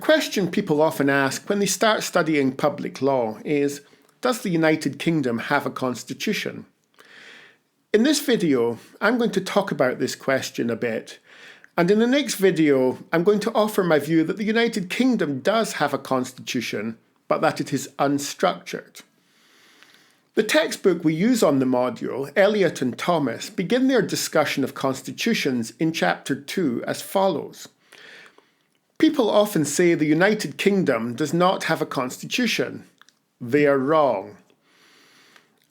question people often ask when they start studying public law is, does the United Kingdom have a constitution? In this video, I'm going to talk about this question a bit, and in the next video, I'm going to offer my view that the United Kingdom does have a constitution, but that it is unstructured. The textbook we use on the module, Eliot and Thomas, begin their discussion of constitutions in Chapter 2 as follows. People often say the United Kingdom does not have a constitution. They are wrong.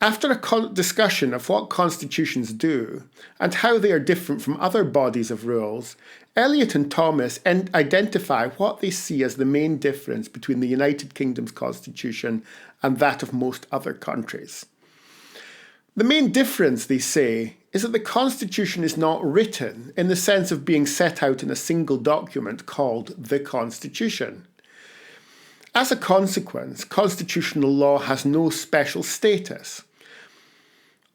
After a discussion of what constitutions do and how they are different from other bodies of rules, Eliot and Thomas identify what they see as the main difference between the United Kingdom's constitution and that of most other countries. The main difference, they say, is that the Constitution is not written in the sense of being set out in a single document called the Constitution. As a consequence, constitutional law has no special status.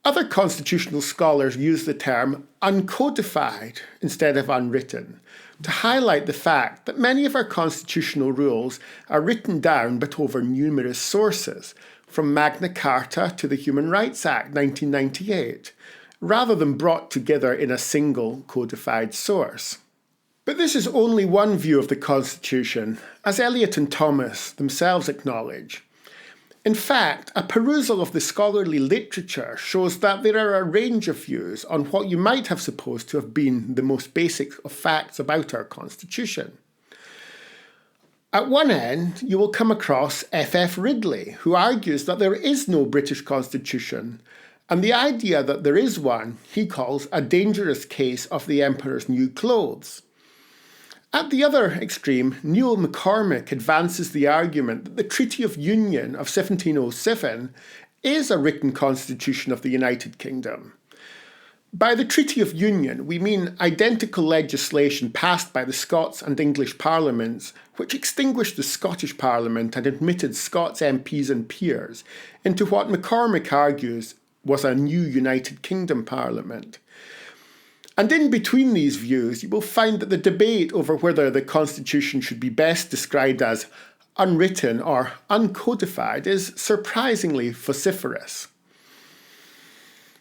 Other constitutional scholars use the term uncodified instead of unwritten to highlight the fact that many of our constitutional rules are written down but over numerous sources, from Magna Carta to the Human Rights Act 1998, rather than brought together in a single codified source. But this is only one view of the Constitution, as Eliot and Thomas themselves acknowledge. In fact, a perusal of the scholarly literature shows that there are a range of views on what you might have supposed to have been the most basic of facts about our Constitution. At one end, you will come across F. Ridley, who argues that there is no British Constitution, and the idea that there is one he calls a dangerous case of the Emperor's new clothes. At the other extreme, MacCormick advances the argument that the Treaty of Union of 1707 is a written constitution of the United Kingdom. By the Treaty of Union, we mean identical legislation passed by the Scots and English parliaments, which extinguished the Scottish Parliament and admitted Scots MPs and peers into what MacCormick argues was a new United Kingdom Parliament. And in between these views, you will find that the debate over whether the Constitution should be best described as unwritten or uncodified is surprisingly vociferous.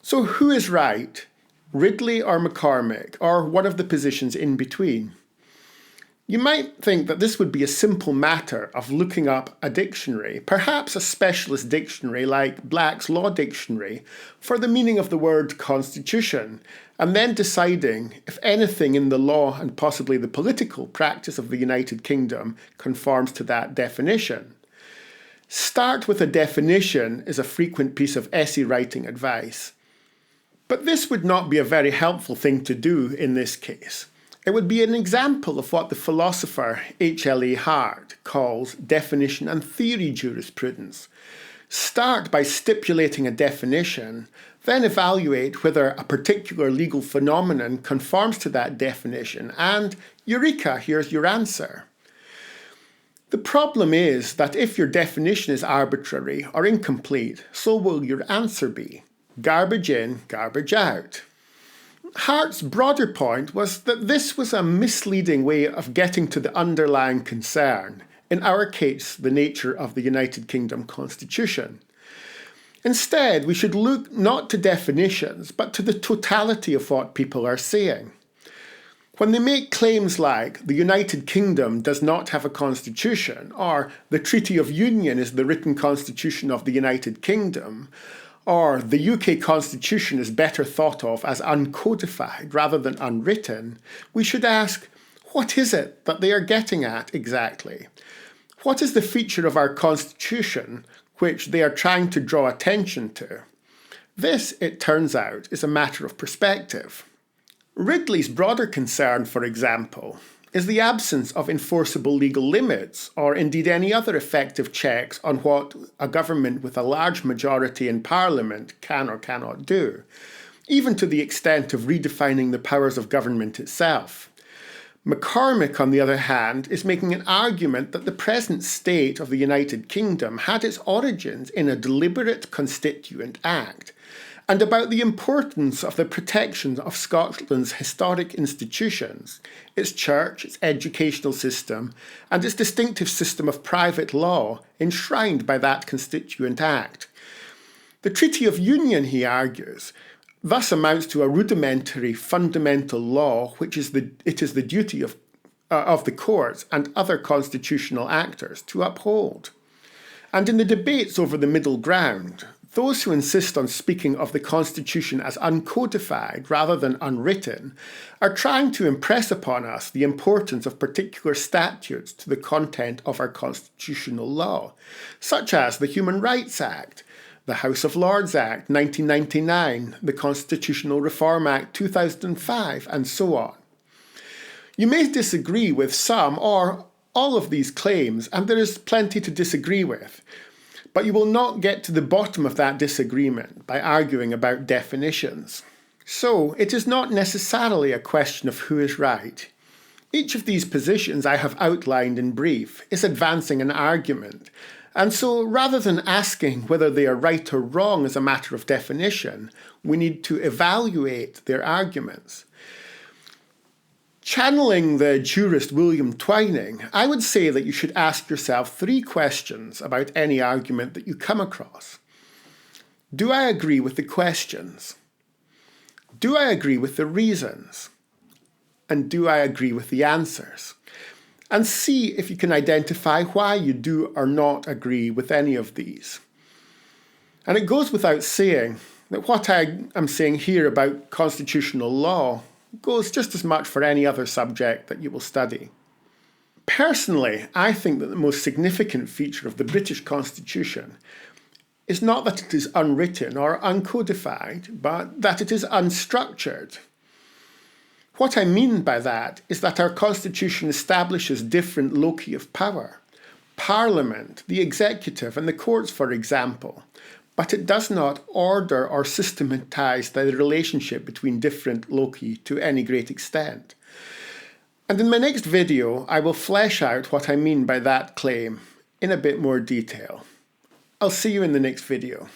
So who is right, Ridley or MacCormick, or one of the positions in between? You might think that this would be a simple matter of looking up a dictionary, perhaps a specialist dictionary like Black's Law Dictionary, for the meaning of the word constitution, and then deciding if anything in the law and possibly the political practice of the United Kingdom conforms to that definition. Start with a definition is a frequent piece of essay writing advice. But this would not be a very helpful thing to do in this case. It would be an example of what the philosopher H.L.A. Hart calls definition and theory jurisprudence. Start by stipulating a definition, then evaluate whether a particular legal phenomenon conforms to that definition, and eureka, here's your answer. The problem is that if your definition is arbitrary or incomplete, so will your answer be. Garbage in, garbage out. Hart's broader point was that this was a misleading way of getting to the underlying concern, in our case, the nature of the United Kingdom Constitution. Instead, we should look not to definitions, but to the totality of what people are saying. When they make claims like the United Kingdom does not have a constitution, or the Treaty of Union is the written constitution of the United Kingdom, or the UK Constitution is better thought of as uncodified rather than unwritten, we should ask, what is it that they are getting at exactly? What is the feature of our Constitution which they are trying to draw attention to? This, it turns out, is a matter of perspective. Ridley's broader concern, for example, is the absence of enforceable legal limits, or indeed any other effective checks on what a government with a large majority in Parliament can or cannot do, even to the extent of redefining the powers of government itself. MacCormick, on the other hand, is making an argument that the present state of the United Kingdom had its origins in a deliberate constituent act, and about the importance of the protection of Scotland's historic institutions, its church, its educational system, and its distinctive system of private law enshrined by that Constituent Act. The Treaty of Union, he argues, thus amounts to a rudimentary fundamental law which it is the duty of the courts and other constitutional actors to uphold. And in the debates over the middle ground, those who insist on speaking of the Constitution as uncodified rather than unwritten are trying to impress upon us the importance of particular statutes to the content of our constitutional law, such as the Human Rights Act, the House of Lords Act 1999, the Constitutional Reform Act 2005, and so on. You may disagree with some or all of these claims, and there is plenty to disagree with. But you will not get to the bottom of that disagreement by arguing about definitions. So, it is not necessarily a question of who is right. Each of these positions I have outlined in brief is advancing an argument, and so rather than asking whether they are right or wrong as a matter of definition, we need to evaluate their arguments. Channeling the jurist William Twining, I would say that you should ask yourself 3 questions about any argument that you come across. Do I agree with the questions? Do I agree with the reasons? And do I agree with the answers? And see if you can identify why you do or not agree with any of these. And it goes without saying that what I am saying here about constitutional law goes just as much for any other subject that you will study. Personally, I think that the most significant feature of the British Constitution is not that it is unwritten or uncodified, but that it is unstructured. What I mean by that is that our Constitution establishes different loci of power, Parliament, the executive and the courts, for example, but it does not order or systematise the relationship between different loci to any great extent. And in my next video, I will flesh out what I mean by that claim in a bit more detail. I'll see you in the next video.